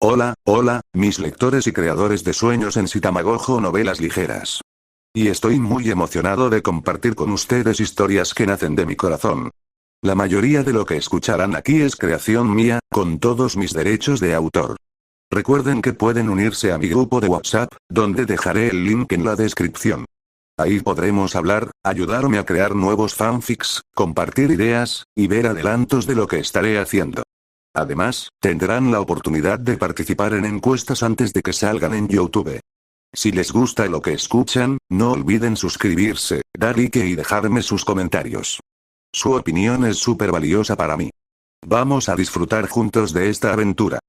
Hola, hola, mis lectores y creadores de sueños en Sitamagojo novelas ligeras. Y estoy muy emocionado de compartir con ustedes historias que nacen de mi corazón. La mayoría de lo que escucharán aquí es creación mía, con todos mis derechos de autor. Recuerden que pueden unirse a mi grupo de WhatsApp, donde dejaré el link en la descripción. Ahí podremos hablar, ayudarme a crear nuevos fanfics, compartir ideas, y ver adelantos de lo que estaré haciendo. Además, tendrán la oportunidad de participar en encuestas antes de que salgan en YouTube. Si les gusta lo que escuchan, no olviden suscribirse, dar like y dejarme sus comentarios. Su opinión es súper valiosa para mí. Vamos a disfrutar juntos de esta aventura.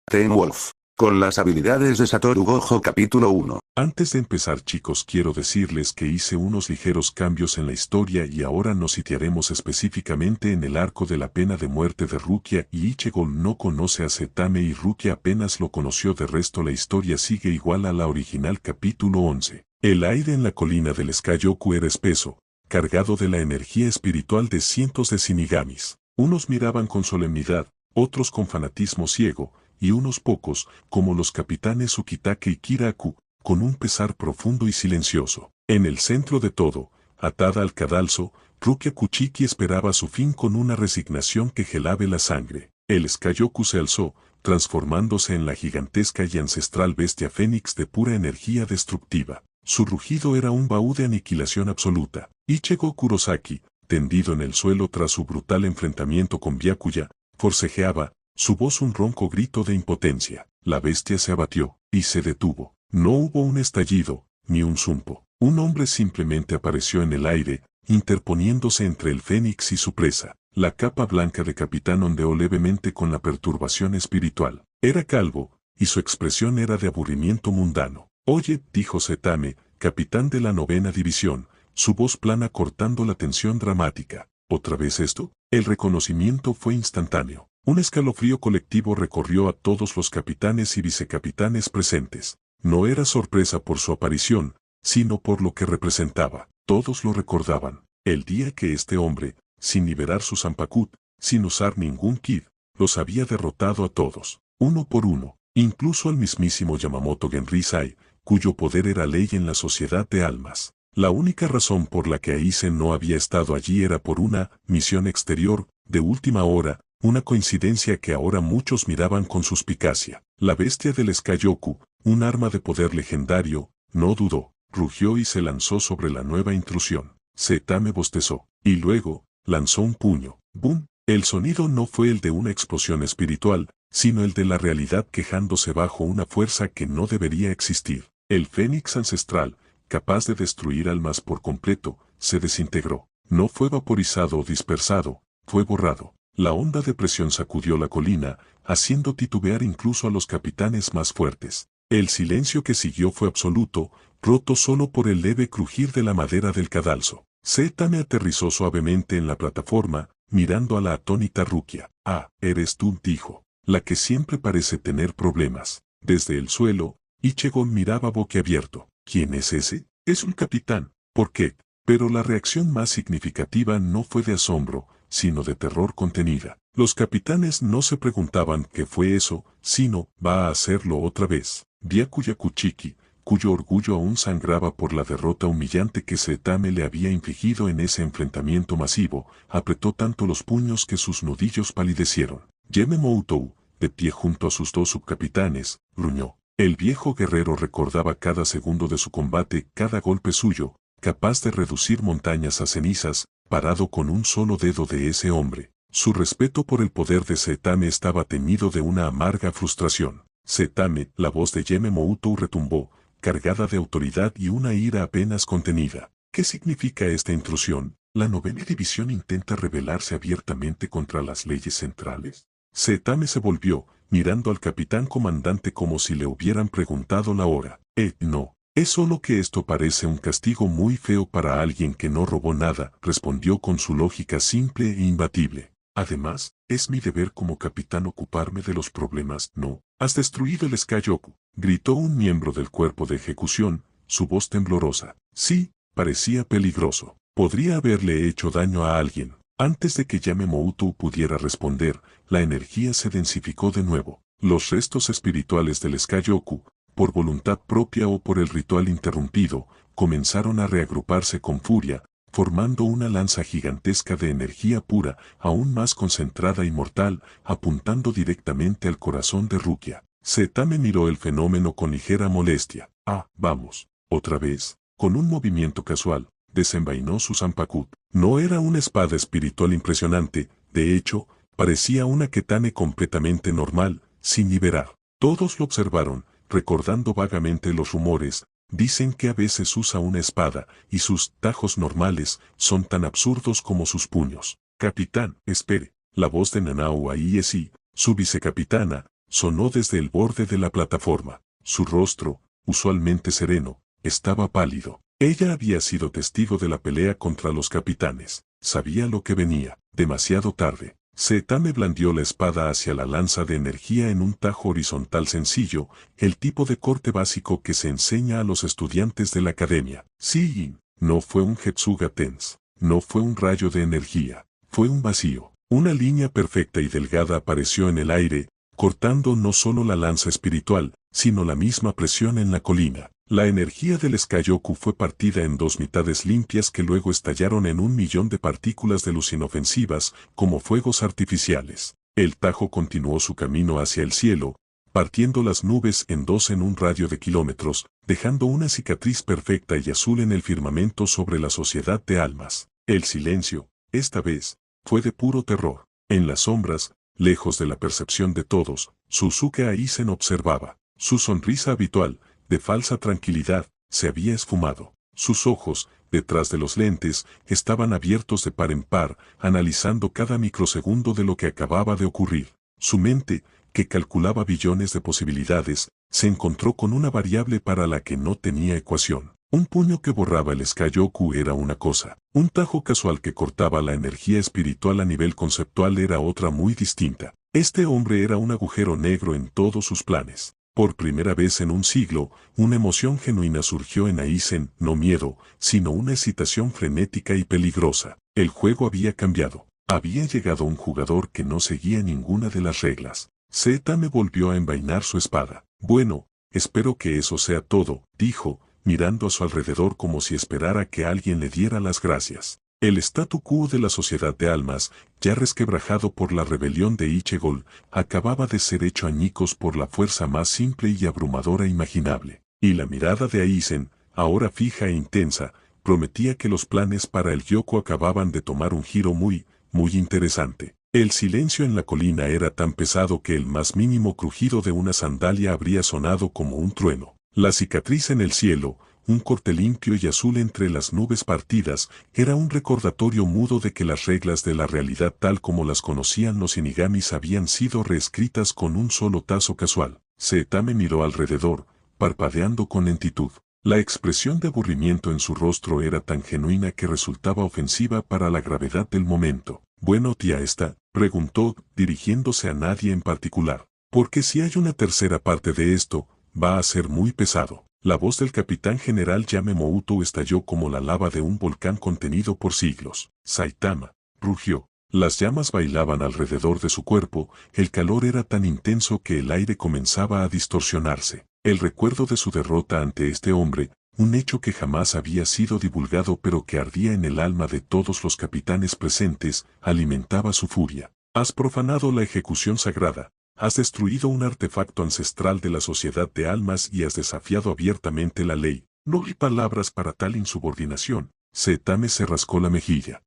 Teen Wolf. Con las habilidades de Satoru Gojo capítulo 1. Antes de empezar, chicos, quiero decirles que hice unos ligeros cambios en la historia y ahora nos sitiaremos específicamente en el arco de la pena de muerte de Rukia y Ichigo no conoce a Zetame y Rukia apenas lo conoció. De resto la historia sigue igual a la original capítulo 11. El aire en la colina del Sky-Yoku era espeso, cargado de la energía espiritual de cientos de shinigamis. Unos miraban con solemnidad, otros con fanatismo ciego, y unos pocos, como los capitanes Ukitake y Kiraku, con un pesar profundo y silencioso. En el centro de todo, atada al cadalso, Rukia Kuchiki esperaba su fin con una resignación que gelaba la sangre. El Sky-Yoku se alzó, transformándose en la gigantesca y ancestral bestia fénix de pura energía destructiva. Su rugido era un baúl de aniquilación absoluta. Ichigo Kurosaki, tendido en el suelo tras su brutal enfrentamiento con Byakuya, forcejeaba, su voz un ronco grito de impotencia. La bestia se abatió, y se detuvo. No hubo un estallido, ni un zumpo. Un hombre simplemente apareció en el aire, interponiéndose entre el fénix y su presa. La capa blanca de capitán ondeó levemente con la perturbación espiritual. Era calvo, y su expresión era de aburrimiento mundano. Oye, dijo Zetame, capitán de la 9ª división, su voz plana cortando la tensión dramática. ¿Otra vez esto? El reconocimiento fue instantáneo. Un escalofrío colectivo recorrió a todos los capitanes y vicecapitanes presentes. No era sorpresa por su aparición, sino por lo que representaba. Todos lo recordaban. El día que este hombre, sin liberar su Zanpakuto, sin usar ningún kid, los había derrotado a todos, uno por uno, incluso al mismísimo Yamamoto Genrisai, cuyo poder era ley en la sociedad de almas. La única razón por la que Aizen no había estado allí era por una misión exterior, de última hora, una coincidencia que ahora muchos miraban con suspicacia. La bestia del Sky-Yoku, un arma de poder legendario, no dudó, rugió y se lanzó sobre la nueva intrusión. Zetame bostezó, y luego, lanzó un puño. ¡Bum! El sonido no fue el de una explosión espiritual, sino el de la realidad quejándose bajo una fuerza que no debería existir. El fénix ancestral, capaz de destruir almas por completo, se desintegró. No fue vaporizado o dispersado, fue borrado. La onda de presión sacudió la colina, haciendo titubear incluso a los capitanes más fuertes. El silencio que siguió fue absoluto, roto solo por el leve crujir de la madera del cadalso. Zetame aterrizó suavemente en la plataforma, mirando a la atónita Rukia. «Ah, eres tú», dijo, «la que siempre parece tener problemas». Desde el suelo, Ichigo miraba boquiabierto. «¿Quién es ese?» «Es un capitán». «¿Por qué?» Pero la reacción más significativa no fue de asombro, sino de terror contenida. Los capitanes no se preguntaban qué fue eso, sino, ¿va a hacerlo otra vez? Byakuya Kuchiki, cuyo orgullo aún sangraba por la derrota humillante que Zetame le había infligido en ese enfrentamiento masivo, apretó tanto los puños que sus nudillos palidecieron. Yeme Moutou, de pie junto a sus dos subcapitanes, gruñó. El viejo guerrero recordaba cada segundo de su combate, cada golpe suyo, capaz de reducir montañas a cenizas, parado con un solo dedo de ese hombre. Su respeto por el poder de Zetame estaba teñido de una amarga frustración. Zetame, la voz de Yeme Moutou retumbó, cargada de autoridad y una ira apenas contenida. ¿Qué significa esta intrusión? ¿La 9ª división intenta rebelarse abiertamente contra las leyes centrales? Zetame se volvió, mirando al capitán comandante como si le hubieran preguntado la hora. No. Es solo que esto parece un castigo muy feo para alguien que no robó nada, respondió con su lógica simple e imbatible. Además, es mi deber como capitán ocuparme de los problemas. No. Has destruido el Sky-Yoku, gritó un miembro del cuerpo de ejecución, su voz temblorosa. Sí, parecía peligroso. Podría haberle hecho daño a alguien. Antes de que Yame Moutou pudiera responder, la energía se densificó de nuevo. Los restos espirituales del Sky-Yoku, por voluntad propia o por el ritual interrumpido, comenzaron a reagruparse con furia, formando una lanza gigantesca de energía pura, aún más concentrada y mortal, apuntando directamente al corazón de Rukia. Setame miró el fenómeno con ligera molestia. Ah, vamos, otra vez. Con un movimiento casual, desenvainó su Zanpakuto. No era una espada espiritual impresionante, de hecho, parecía una Ketane completamente normal, sin liberar. Todos lo observaron, recordando vagamente los rumores. Dicen que a veces usa una espada, y sus tajos normales son tan absurdos como sus puños. Capitán, espere. La voz de Nanao Aiesi, su vicecapitana, sonó desde el borde de la plataforma. Su rostro, usualmente sereno, estaba pálido. Ella había sido testigo de la pelea contra los capitanes. Sabía lo que venía. Demasiado tarde. Setame blandió la espada hacia la lanza de energía en un tajo horizontal sencillo, el tipo de corte básico que se enseña a los estudiantes de la academia. Sí, no fue un Hetsuga Tense, no fue un rayo de energía, fue un vacío. Una línea perfecta y delgada apareció en el aire, cortando no solo la lanza espiritual, sino la misma presión en la colina. La energía del Sky-Yoku fue partida en dos mitades limpias que luego estallaron en 1.000.000 de partículas de luz inofensivas, como fuegos artificiales. El tajo continuó su camino hacia el cielo, partiendo las nubes en dos en un radio de kilómetros, dejando una cicatriz perfecta y azul en el firmamento sobre la sociedad de almas. El silencio, esta vez, fue de puro terror. En las sombras, lejos de la percepción de todos, Suzuki Aizen observaba. Su sonrisa habitual, de falsa tranquilidad, se había esfumado. Sus ojos, detrás de los lentes, estaban abiertos de par en par, analizando cada microsegundo de lo que acababa de ocurrir. Su mente, que calculaba billones de posibilidades, se encontró con una variable para la que no tenía ecuación. Un puño que borraba el Sky-Yoku era una cosa. Un tajo casual que cortaba la energía espiritual a nivel conceptual era otra muy distinta. Este hombre era un agujero negro en todos sus planes. Por primera vez en un siglo, una emoción genuina surgió en Aizen, no miedo, sino una excitación frenética y peligrosa. El juego había cambiado. Había llegado un jugador que no seguía ninguna de las reglas. Setame volvió a envainar su espada. Bueno, espero que eso sea todo, dijo, mirando a su alrededor como si esperara que alguien le diera las gracias. El statu quo de la sociedad de almas, ya resquebrajado por la rebelión de Ichegol, acababa de ser hecho añicos por la fuerza más simple y abrumadora imaginable. Y la mirada de Aizen, ahora fija e intensa, prometía que los planes para el Yoku acababan de tomar un giro muy interesante. El silencio en la colina era tan pesado que el más mínimo crujido de una sandalia habría sonado como un trueno. La cicatriz en el cielo, un corte limpio y azul entre las nubes partidas, era un recordatorio mudo de que las reglas de la realidad tal como las conocían los Shinigamis habían sido reescritas con un solo tazo casual. Setame miró alrededor, parpadeando con lentitud. La expresión de aburrimiento en su rostro era tan genuina que resultaba ofensiva para la gravedad del momento. «Bueno, tía esta», preguntó, dirigiéndose a nadie en particular. «Porque si hay una tercera parte de esto, va a ser muy pesado». La voz del capitán general Yamemouto estalló como la lava de un volcán contenido por siglos. «Saitama», rugió. Las llamas bailaban alrededor de su cuerpo, el calor era tan intenso que el aire comenzaba a distorsionarse. El recuerdo de su derrota ante este hombre, un hecho que jamás había sido divulgado pero que ardía en el alma de todos los capitanes presentes, alimentaba su furia. «Has profanado la ejecución sagrada. Has destruido un artefacto ancestral de la sociedad de almas y has desafiado abiertamente la ley. No hay palabras para tal insubordinación». Setame se rascó la mejilla.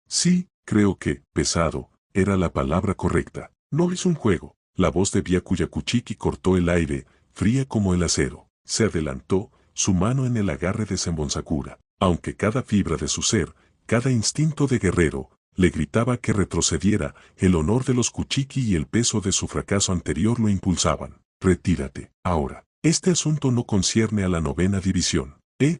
Sí, creo que, pesado, era la palabra correcta. No es un juego. La voz de Byakuyakuchiki cortó el aire, fría como el acero. Se adelantó, su mano en el agarre de Senbon-Sakura. Aunque cada fibra de su ser, cada instinto de guerrero, le gritaba que retrocediera, el honor de los Kuchiki y el peso de su fracaso anterior lo impulsaban. «Retírate, ahora. Este asunto no concierne a la 9ª división».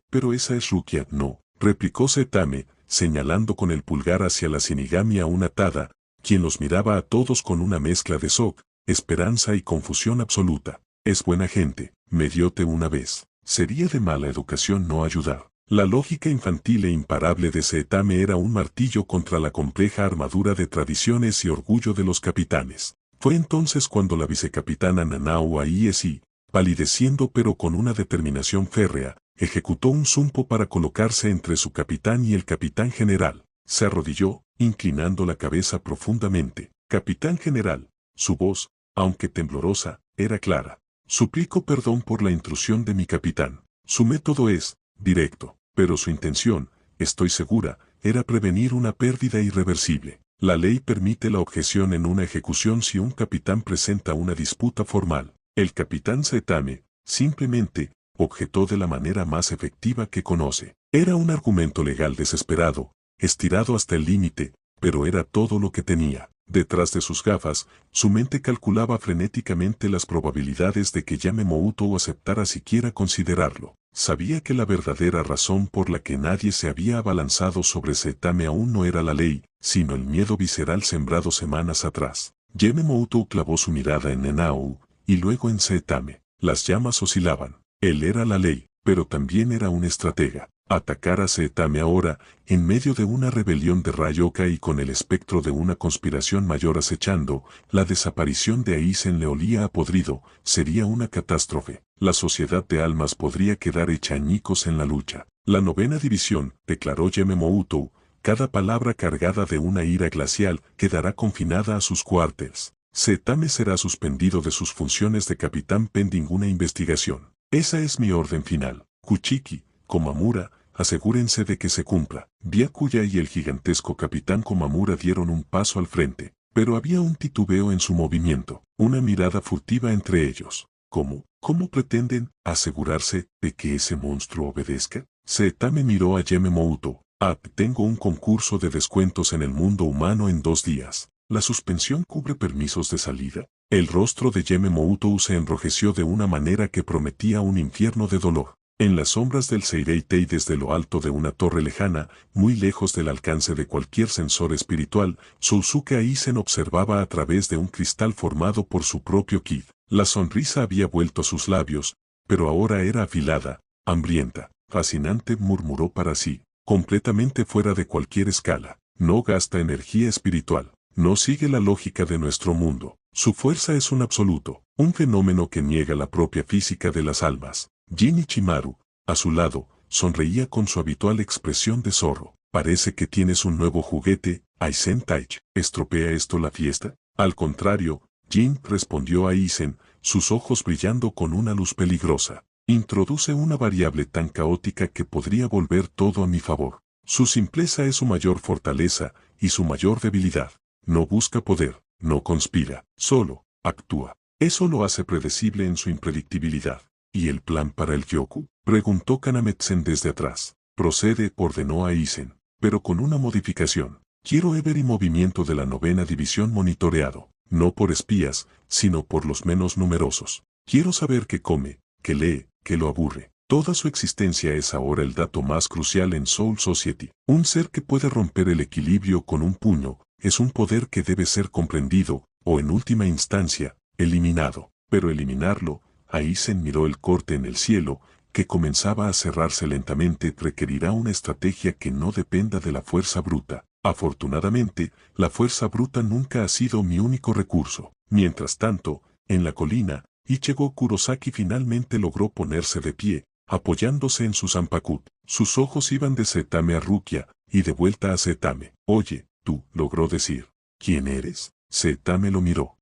Pero esa es Rukia, no, replicó Setame, señalando con el pulgar hacia la Shinigami aún atada, quien los miraba a todos con una mezcla de shock, esperanza y confusión absoluta. «Es buena gente, mediote una vez. Sería de mala educación no ayudar». La lógica infantil e imparable de Setame era un martillo contra la compleja armadura de tradiciones y orgullo de los capitanes. Fue entonces cuando la vicecapitana Nanao Aiesi, palideciendo pero con una determinación férrea, ejecutó un zumpo para colocarse entre su capitán y el capitán general. Se arrodilló, inclinando la cabeza profundamente. Capitán general, su voz, aunque temblorosa, era clara. Suplico perdón por la intrusión de mi capitán. Su método es directo, pero su intención, estoy segura, era prevenir una pérdida irreversible. La ley permite la objeción en una ejecución si un capitán presenta una disputa formal. El capitán Saetame, simplemente, objetó de la manera más efectiva que conoce. Era un argumento legal desesperado, estirado hasta el límite, pero era todo lo que tenía. Detrás de sus gafas, su mente calculaba frenéticamente las probabilidades de que Yamemouto aceptara siquiera considerarlo. Sabía que la verdadera razón por la que nadie se había abalanzado sobre Saetame aún no era la ley, sino el miedo visceral sembrado semanas atrás. Yamemouto clavó su mirada en Nanao, y luego en Saetame. Las llamas oscilaban. Él era la ley, pero también era un estratega. Atacar a Saetame ahora, en medio de una rebelión de Ryoka y con el espectro de una conspiración mayor acechando, la desaparición de Aizen le olía a podrido, sería una catástrofe. La sociedad de almas podría quedar hecha añicos en la lucha. La 9ª división, declaró Yamemouto, cada palabra cargada de una ira glacial quedará confinada a sus cuarteles. Saetame será suspendido de sus funciones de capitán pending una investigación. Esa es mi orden final. Kuchiki, Komamura, asegúrense de que se cumpla. Byakuya y el gigantesco capitán Komamura dieron un paso al frente, pero había un titubeo en su movimiento, una mirada furtiva entre ellos. ¿Cómo pretenden asegurarse de que ese monstruo obedezca? Saetame miró a Yamemouto. Tengo un concurso de descuentos en el mundo humano en 2 días. ¿La suspensión cubre permisos de salida? El rostro de Yamemouto se enrojeció de una manera que prometía un infierno de dolor. En las sombras del Seireitei desde lo alto de una torre lejana, muy lejos del alcance de cualquier sensor espiritual, Sousuke Aizen observaba a través de un cristal formado por su propio ki. La sonrisa había vuelto a sus labios, pero ahora era afilada, hambrienta, fascinante, murmuró para sí, completamente fuera de cualquier escala. No gasta energía espiritual, no sigue la lógica de nuestro mundo. Su fuerza es un absoluto, un fenómeno que niega la propia física de las almas. Jin Ichimaru, a su lado, sonreía con su habitual expresión de zorro. Parece que tienes un nuevo juguete, Aizen Taich. ¿Estropea esto la fiesta? Al contrario, Jin respondió a Aizen, sus ojos brillando con una luz peligrosa. Introduce una variable tan caótica que podría volver todo a mi favor. Su simpleza es su mayor fortaleza y su mayor debilidad. No busca poder, no conspira, solo actúa. Eso lo hace predecible en su impredictibilidad. ¿Y el plan para el Gyoku? Preguntó Kanametsen desde atrás. Procede, ordenó a Aizen, pero con una modificación. Quiero ver y movimiento de la 9ª división monitoreado, no por espías, sino por los menos numerosos. Quiero saber qué come, qué lee, qué lo aburre. Toda su existencia es ahora el dato más crucial en Soul Society. Un ser que puede romper el equilibrio con un puño, es un poder que debe ser comprendido, o en última instancia, eliminado. Pero eliminarlo, Aizen miró el corte en el cielo, que comenzaba a cerrarse lentamente, requerirá una estrategia que no dependa de la fuerza bruta. Afortunadamente, la fuerza bruta nunca ha sido mi único recurso. Mientras tanto, en la colina, Ichigo Kurosaki finalmente logró ponerse de pie, apoyándose en su zanpakut. Sus ojos iban de Saetame a Rukia, y de vuelta a Saetame. Oye, tú, logró decir. ¿Quién eres? Saetame lo miró.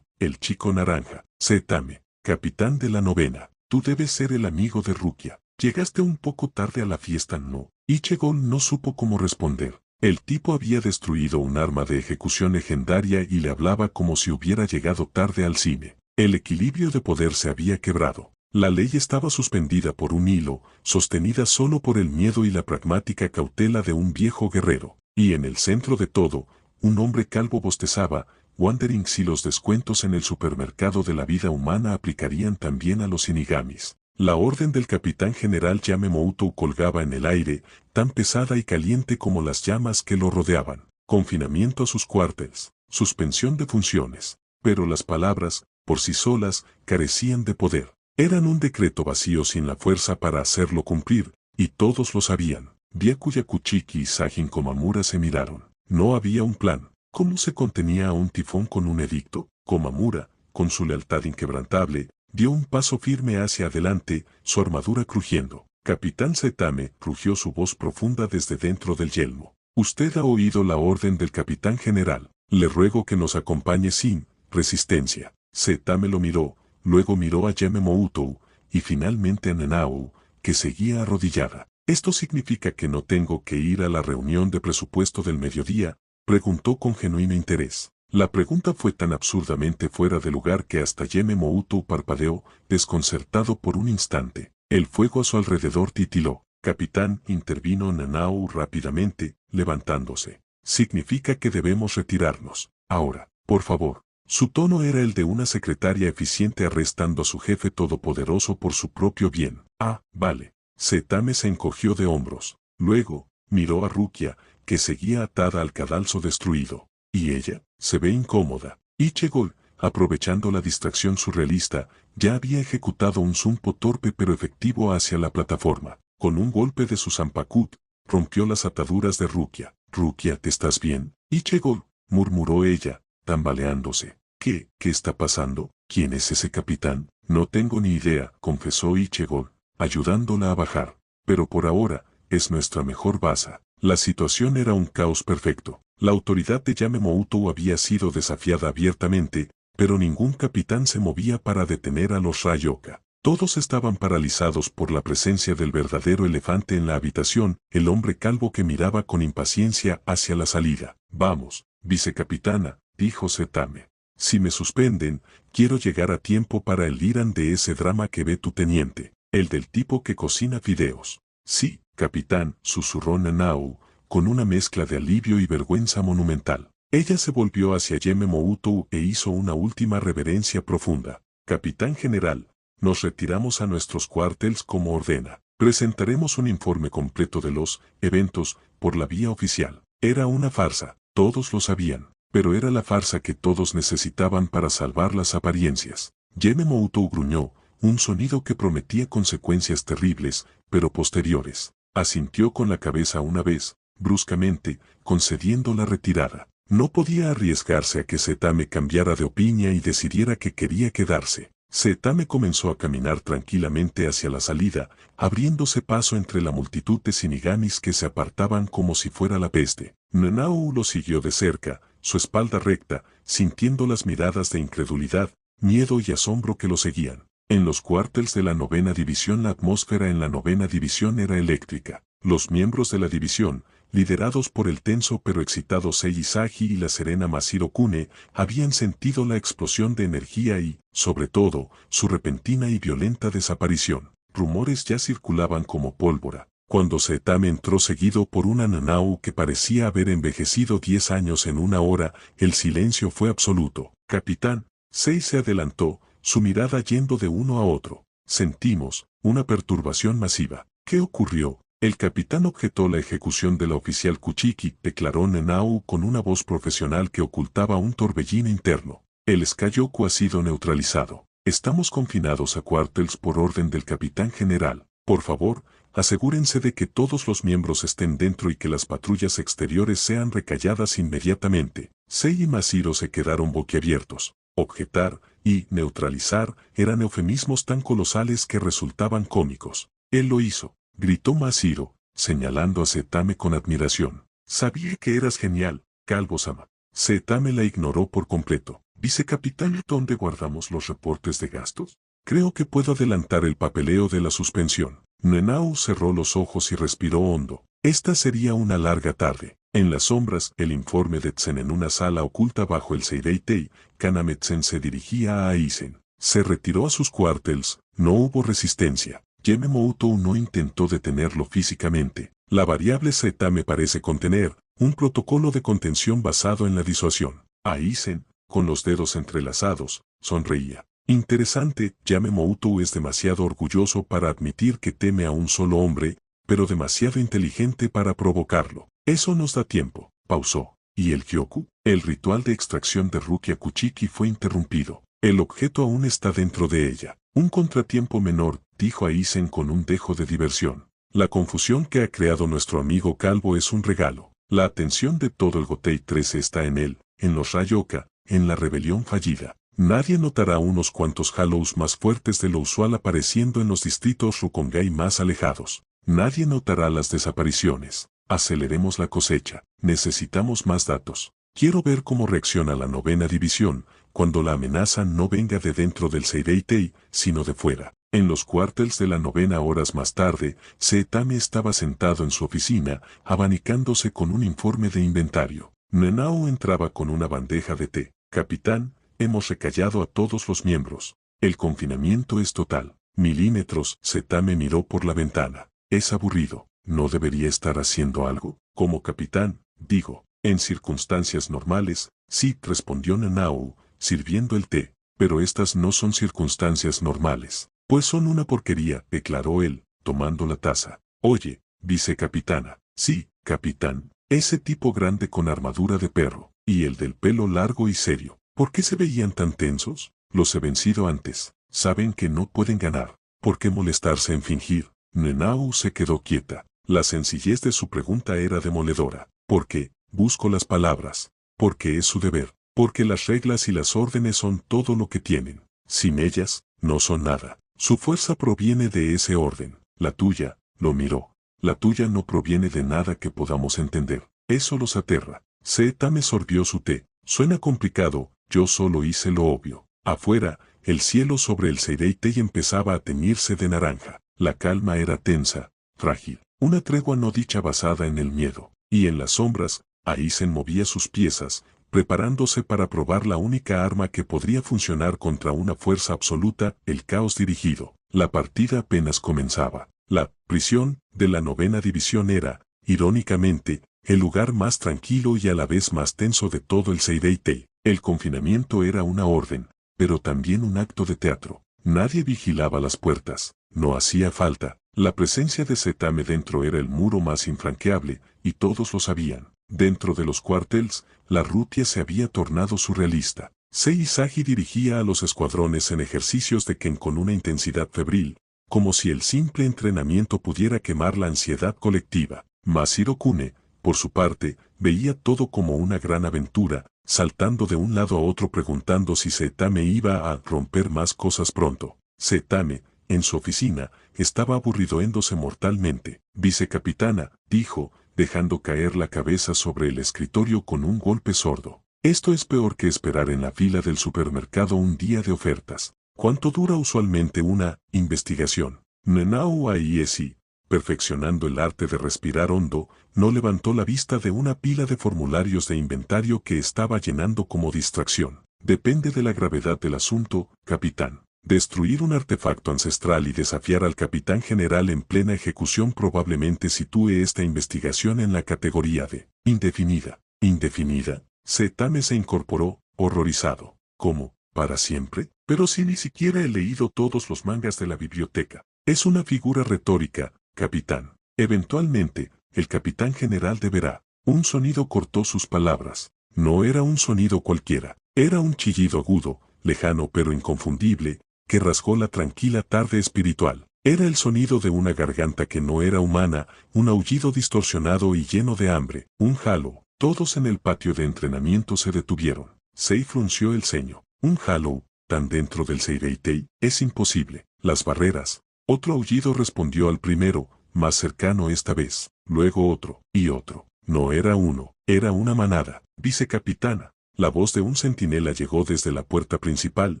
El chico naranja. Saetame, capitán de la 9ª. Tú debes ser el amigo de Rukia. Llegaste un poco tarde a la fiesta, ¿no? Ichigo no supo cómo responder. El tipo había destruido un arma de ejecución legendaria y le hablaba como si hubiera llegado tarde al cine. El equilibrio de poder se había quebrado. La ley estaba suspendida por un hilo, sostenida solo por el miedo y la pragmática cautela de un viejo guerrero. Y en el centro de todo, un hombre calvo bostezaba, wondering si los descuentos en el supermercado de la vida humana aplicarían también a los shinigamis. La orden del capitán general Yamemouto colgaba en el aire, tan pesada y caliente como las llamas que lo rodeaban. Confinamiento a sus cuarteles, suspensión de funciones. Pero las palabras, por sí solas, carecían de poder. Eran un decreto vacío sin la fuerza para hacerlo cumplir, y todos lo sabían. Byakuya Kuchiki y Sajin Komamura se miraron. No había un plan. ¿Cómo se contenía a un tifón con un edicto? Komamura, con su lealtad inquebrantable, dio un paso firme hacia adelante, su armadura crujiendo. Capitán Zetame, rugió su voz profunda desde dentro del yelmo. Usted ha oído la orden del capitán general. Le ruego que nos acompañe sin resistencia. Zetame lo miró, luego miró a Yamemoutou, y finalmente a Nanao, que seguía arrodillada. ¿Esto significa que no tengo que ir a la reunión de presupuesto del mediodía?, preguntó con genuino interés. La pregunta fue tan absurdamente fuera de lugar que hasta Yamemoutou parpadeó, desconcertado por un instante. El fuego a su alrededor titiló. Capitán, intervino Nanao rápidamente, levantándose. Significa que debemos retirarnos. Ahora, por favor. Su tono era el de una secretaria eficiente arrestando a su jefe todopoderoso por su propio bien. Ah, vale. Zetame se encogió de hombros. Luego, miró a Rukia, que seguía atada al cadalso destruido. Y ella, se ve incómoda. Ichigol, aprovechando la distracción surrealista, ya había ejecutado un zumpo torpe pero efectivo hacia la plataforma. Con un golpe de su zanpakut, rompió las ataduras de Rukia. Rukia, ¿te estás bien? Ichigol, murmuró ella, tambaleándose. ¿Qué está pasando? ¿Quién es ese capitán? No tengo ni idea, confesó Ichigol, ayudándola a bajar. Pero por ahora, es nuestra mejor baza. La situación era un caos perfecto. La autoridad de Yamemoutou había sido desafiada abiertamente, pero ningún capitán se movía para detener a los Ryoka. Todos estaban paralizados por la presencia del verdadero elefante en la habitación, el hombre calvo que miraba con impaciencia hacia la salida. Vamos, vicecapitana, dijo Zetame. Si me suspenden, quiero llegar a tiempo para el Irán de ese drama que ve tu teniente, el del tipo que cocina fideos. Sí, capitán, susurró Nanao, con una mezcla de alivio y vergüenza monumental. Ella se volvió hacia Yamemoutou e hizo una última reverencia profunda. Capitán general, nos retiramos a nuestros cuarteles como ordena. Presentaremos un informe completo de los eventos por la vía oficial. Era una farsa, todos lo sabían, pero era la farsa que todos necesitaban para salvar las apariencias. Yamemoutou gruñó, un sonido que prometía consecuencias terribles, pero posteriores. Asintió con la cabeza una vez, bruscamente, concediendo la retirada. No podía arriesgarse a que Zetame cambiara de opinión y decidiera que quería quedarse. Zetame comenzó a caminar tranquilamente hacia la salida, abriéndose paso entre la multitud de shinigamis que se apartaban como si fuera la peste. Nanao lo siguió de cerca, su espalda recta, sintiendo las miradas de incredulidad, miedo y asombro que lo seguían. En los cuarteles de la 9ª división la atmósfera en la 9ª división era eléctrica. Los miembros de la división, liderados por el tenso pero excitado Sei Isagi y la serena Masiro Kune, habían sentido la explosión de energía y, sobre todo, su repentina y violenta desaparición. Rumores ya circulaban como pólvora. Cuando Zetame entró seguido por una Nanao que parecía haber envejecido 10 años en una hora, el silencio fue absoluto. Capitán, Sei se adelantó, su mirada yendo de uno a otro. Sentimos una perturbación masiva. ¿Qué ocurrió? El capitán objetó la ejecución de la oficial Kuchiki, declaró Nanao con una voz profesional que ocultaba un torbellino interno. El Skyoku ha sido neutralizado. Estamos confinados a cuarteles por orden del capitán general. Por favor, asegúrense de que todos los miembros estén dentro y que las patrullas exteriores sean recalladas inmediatamente. Sei y Masiro se quedaron boquiabiertos. Objetar y neutralizar eran eufemismos tan colosales que resultaban cómicos. Él lo hizo, gritó Masiro, señalando a Zetame con admiración. Sabía que eras genial, Calvo-sama. Zetame la ignoró por completo. Vicecapitán, ¿dónde guardamos los reportes de gastos? Creo que puedo adelantar el papeleo de la suspensión. Nanao cerró los ojos y respiró hondo. Esta sería una larga tarde. En las sombras, el informe de Tsen en una sala oculta bajo el Seireitei, Kaname-tsen se dirigía a Aizen. Se retiró a sus cuarteles, no hubo resistencia. Yamemoutou no intentó detenerlo físicamente. La variable Zetame parece contener un protocolo de contención basado en la disuasión. Aizen, con los dedos entrelazados, sonreía. Interesante, Yamemoutou es demasiado orgulloso para admitir que teme a un solo hombre, pero demasiado inteligente para provocarlo. Eso nos da tiempo, pausó. ¿Y el Kyoku? El ritual de extracción de Rukia Kuchiki fue interrumpido. El objeto aún está dentro de ella. Un contratiempo menor, dijo Aizen con un dejo de diversión. La confusión que ha creado nuestro amigo Calvo es un regalo. La atención de todo el Gotei 13 está en él, en los Ryoka, en la rebelión fallida. Nadie notará unos cuantos Hallows más fuertes de lo usual apareciendo en los distritos Rukongai más alejados. Nadie notará las desapariciones. Aceleremos la cosecha. Necesitamos más datos. Quiero ver cómo reacciona la 9ª división cuando la amenaza no venga de dentro del Seireitei, sino de fuera. En los cuarteles de la 9ª horas más tarde, Setame estaba sentado en su oficina, abanicándose con un informe de inventario. Nenao entraba con una bandeja de té. Capitán, hemos recallado a todos los miembros. El confinamiento es total. Milímetros. Setame miró por la ventana. Es aburrido. ¿No debería estar haciendo algo? Como capitán, digo. En circunstancias normales, sí, respondió Nenao, sirviendo el té. Pero estas no son circunstancias normales. Pues son una porquería, declaró él, tomando la taza. Oye, vicecapitana. Sí, capitán. Ese tipo grande con armadura de perro, y el del pelo largo y serio. ¿Por qué se veían tan tensos? Los he vencido antes. Saben que no pueden ganar. ¿Por qué molestarse en fingir? Nenao se quedó quieta. La sencillez de su pregunta era demoledora. ¿Por qué? Busco las palabras. Porque es su deber. Porque las reglas y las órdenes son todo lo que tienen. Sin ellas, no son nada. Su fuerza proviene de ese orden. La tuya, lo miró. La tuya no proviene de nada que podamos entender. Eso los aterra. Setame sorbió su té. Suena complicado, yo solo hice lo obvio. Afuera, el cielo sobre el Seireitei empezaba a teñirse de naranja. La calma era tensa, frágil. Una tregua no dicha basada en el miedo. Y en las sombras, Aizen movía sus piezas, preparándose para probar la única arma que podría funcionar contra una fuerza absoluta, el caos dirigido. La partida apenas comenzaba. La prisión de la 9ª división era, irónicamente, el lugar más tranquilo y a la vez más tenso de todo el Seireitei. El confinamiento era una orden, pero también un acto de teatro. Nadie vigilaba las puertas. No hacía falta. La presencia de Setame dentro era el muro más infranqueable, y todos lo sabían. Dentro de los cuarteles, la rutia se había tornado surrealista. Seisagi dirigía a los escuadrones en ejercicios de Ken con una intensidad febril, como si el simple entrenamiento pudiera quemar la ansiedad colectiva. Masahiro Kune, por su parte, veía todo como una gran aventura, saltando de un lado a otro preguntando si Setame iba a romper más cosas pronto. Setame, en su oficina, estaba aburridoéndose mortalmente. Vicecapitana, dijo, dejando caer la cabeza sobre el escritorio con un golpe sordo. Esto es peor que esperar en la fila del supermercado un día de ofertas. ¿Cuánto dura usualmente una investigación? Nenao Aiesi, perfeccionando el arte de respirar hondo, no levantó la vista de una pila de formularios de inventario que estaba llenando como distracción. Depende de la gravedad del asunto, capitán. Destruir un artefacto ancestral y desafiar al capitán general en plena ejecución probablemente sitúe esta investigación en la categoría de indefinida. ¿Indefinida? Setame se incorporó, horrorizado. ¿Cómo? ¿Para siempre? Pero si ni siquiera he leído todos los mangas de la biblioteca. Es una figura retórica, capitán. Eventualmente, el capitán general deberá. Un sonido cortó sus palabras. No era un sonido cualquiera. Era un chillido agudo, lejano pero inconfundible, que rasgó la tranquila tarde espiritual. Era el sonido de una garganta que no era humana, un aullido distorsionado y lleno de hambre, un Hallow. Todos en el patio de entrenamiento se detuvieron. Sei frunció el ceño. Un Hallow, tan dentro del Seireitei, es imposible. Las barreras. Otro aullido respondió al primero, más cercano esta vez. Luego otro, y otro. No era uno, era una manada. Vicecapitana. La voz de un centinela llegó desde la puerta principal,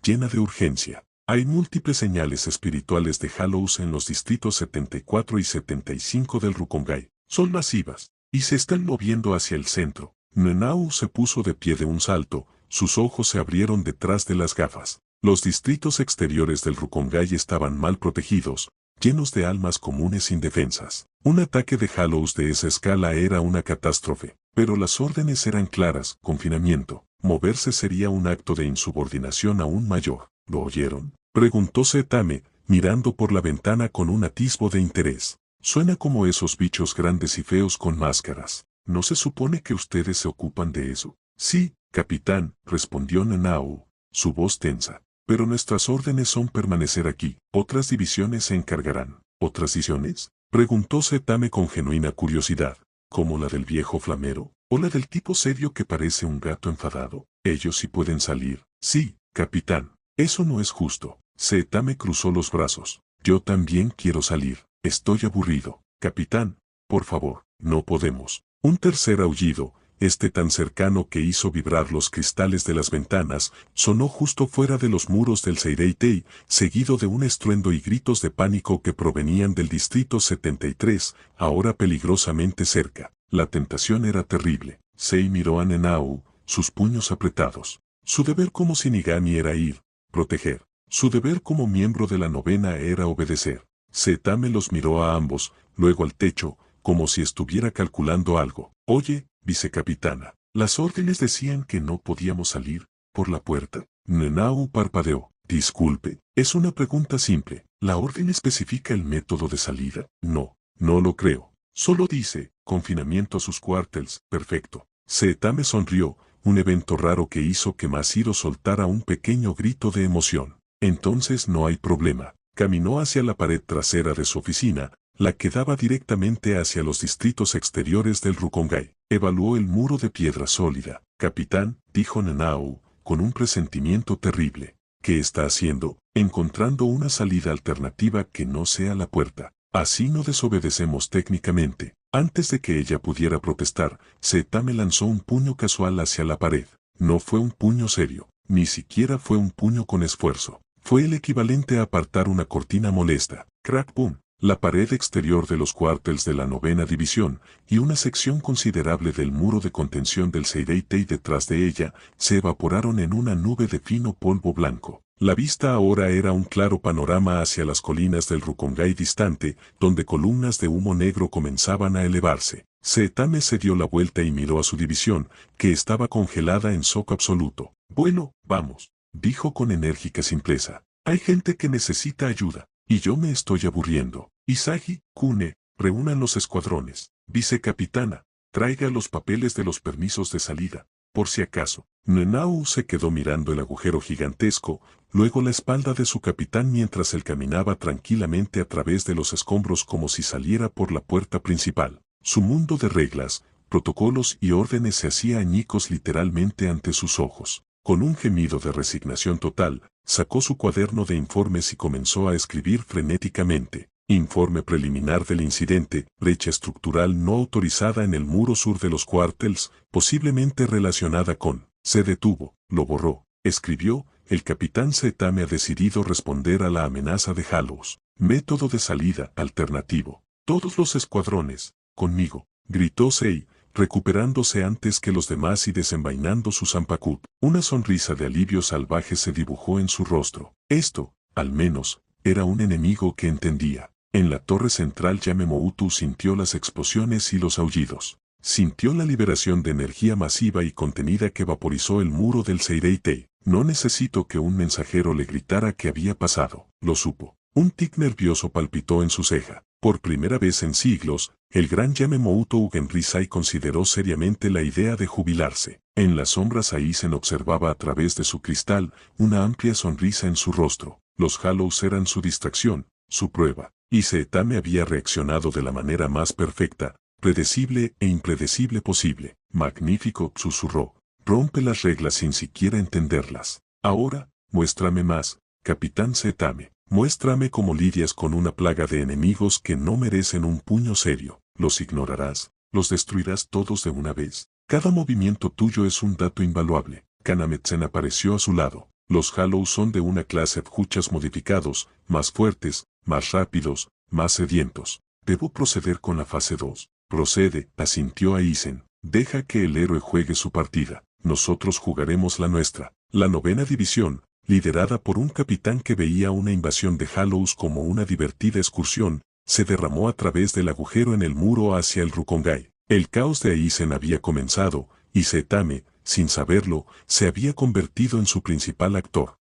llena de urgencia. Hay múltiples señales espirituales de Hallows en los distritos 74 y 75 del Rukongai. Son masivas, y se están moviendo hacia el centro. Nenao se puso de pie de un salto, sus ojos se abrieron detrás de las gafas. Los distritos exteriores del Rukongai estaban mal protegidos, llenos de almas comunes indefensas. Un ataque de Hallows de esa escala era una catástrofe, pero las órdenes eran claras: confinamiento. Moverse sería un acto de insubordinación aún mayor. ¿Lo oyeron?, preguntó Setame, mirando por la ventana con un atisbo de interés. Suena como esos bichos grandes y feos con máscaras. ¿No se supone que ustedes se ocupan de eso? Sí, capitán, respondió Nenao, su voz tensa. Pero nuestras órdenes son permanecer aquí. Otras divisiones se encargarán. ¿Otras divisiones?, preguntó Setame con genuina curiosidad. ¿Como la del viejo flamero? o la del tipo serio que parece un gato enfadado. Ellos sí pueden salir. Sí, capitán. Eso no es justo. Saitama cruzó los brazos. Yo también quiero salir. Estoy aburrido. Capitán, por favor, no podemos. Un tercer aullido, este tan cercano que hizo vibrar los cristales de las ventanas, sonó justo fuera de los muros del Seireitei, seguido de un estruendo y gritos de pánico que provenían del distrito 73, ahora peligrosamente cerca. La tentación era terrible. Sei miró a Nenao, sus puños apretados. Su deber como Shinigami era ir, proteger. Su deber como miembro de la novena era obedecer. Saitama los miró a ambos, luego al techo, como si estuviera calculando algo. Oye, vicecapitana, las órdenes decían que no podíamos salir por la puerta. Nenao parpadeó. Disculpe, es una pregunta simple. ¿La orden especifica el método de salida? No, no lo creo. Solo dice, confinamiento a sus cuartels. Perfecto. Saitama sonrió, un evento raro que hizo que Masahiro soltara un pequeño grito de emoción. Entonces no hay problema. Caminó hacia la pared trasera de su oficina, la que daba directamente hacia los distritos exteriores del Rukongai. Evaluó el muro de piedra sólida. Capitán, dijo Nenao, con un presentimiento terrible. ¿Qué está haciendo? Encontrando una salida alternativa que no sea la puerta. Así no desobedecemos técnicamente. Antes de que ella pudiera protestar, Saitama lanzó un puño casual hacia la pared. No fue un puño serio, ni siquiera fue un puño con esfuerzo. Fue el equivalente a apartar una cortina molesta. Crack boom. La pared exterior de los cuartels de la novena división y una sección considerable del muro de contención del Seireitei detrás de ella se evaporaron en una nube de fino polvo blanco. La vista ahora era un claro panorama hacia las colinas del Rukongai distante, donde columnas de humo negro comenzaban a elevarse. Saitama se dio la vuelta y miró a su división, que estaba congelada en shock absoluto. Bueno, vamos, dijo con enérgica simpleza. Hay gente que necesita ayuda, y yo me estoy aburriendo. Isagi, Kune, reúnan los escuadrones. Vicecapitana, traiga los papeles de los permisos de salida, por si acaso. Nenao se quedó mirando el agujero gigantesco, luego la espalda de su capitán mientras él caminaba tranquilamente a través de los escombros como si saliera por la puerta principal. Su mundo de reglas, protocolos y órdenes se hacía añicos literalmente ante sus ojos. Con un gemido de resignación total, sacó su cuaderno de informes y comenzó a escribir frenéticamente. Informe preliminar del incidente, brecha estructural no autorizada en el muro sur de los cuartels, posiblemente relacionada con. Se detuvo, lo borró, escribió, el capitán Saitama ha decidido responder a la amenaza de Hallows. Método de salida alternativo. Todos los escuadrones, conmigo, gritó Sei, recuperándose antes que los demás y desenvainando su zanpakut. Una sonrisa de alivio salvaje se dibujó en su rostro. Esto, al menos, era un enemigo que entendía. En la torre central Yamemoutu sintió las explosiones y los aullidos. Sintió la liberación de energía masiva y contenida que vaporizó el muro del Seireitei. No necesitó que un mensajero le gritara qué había pasado. Lo supo. Un tic nervioso palpitó en su ceja. Por primera vez en siglos, el gran Yamemouto Ugenrisai consideró seriamente la idea de jubilarse. En las sombras Aizen observaba a través de su cristal una amplia sonrisa en su rostro. Los Hallows eran su distracción, su prueba, y Saitama había reaccionado de la manera más perfecta, predecible e impredecible posible. Magnífico, susurró. Rompe las reglas sin siquiera entenderlas. Ahora, muéstrame más, capitán Saitama. Muéstrame cómo lidias con una plaga de enemigos que no merecen un puño serio. ¿Los ignorarás? ¿Los destruirás todos de una vez? Cada movimiento tuyo es un dato invaluable. Kanametsen apareció a su lado. Los Hallows son de una clase de huchas modificados, más fuertes, más rápidos, más sedientos. Debo proceder con la fase 2. Procede, asintió Aizen. Deja que el héroe juegue su partida. Nosotros jugaremos la nuestra. La novena división, liderada por un capitán que veía una invasión de Hallows como una divertida excursión, se derramó a través del agujero en el muro hacia el Rukongai. El caos de Aizen había comenzado, y Saitama, sin saberlo, se había convertido en su principal actor.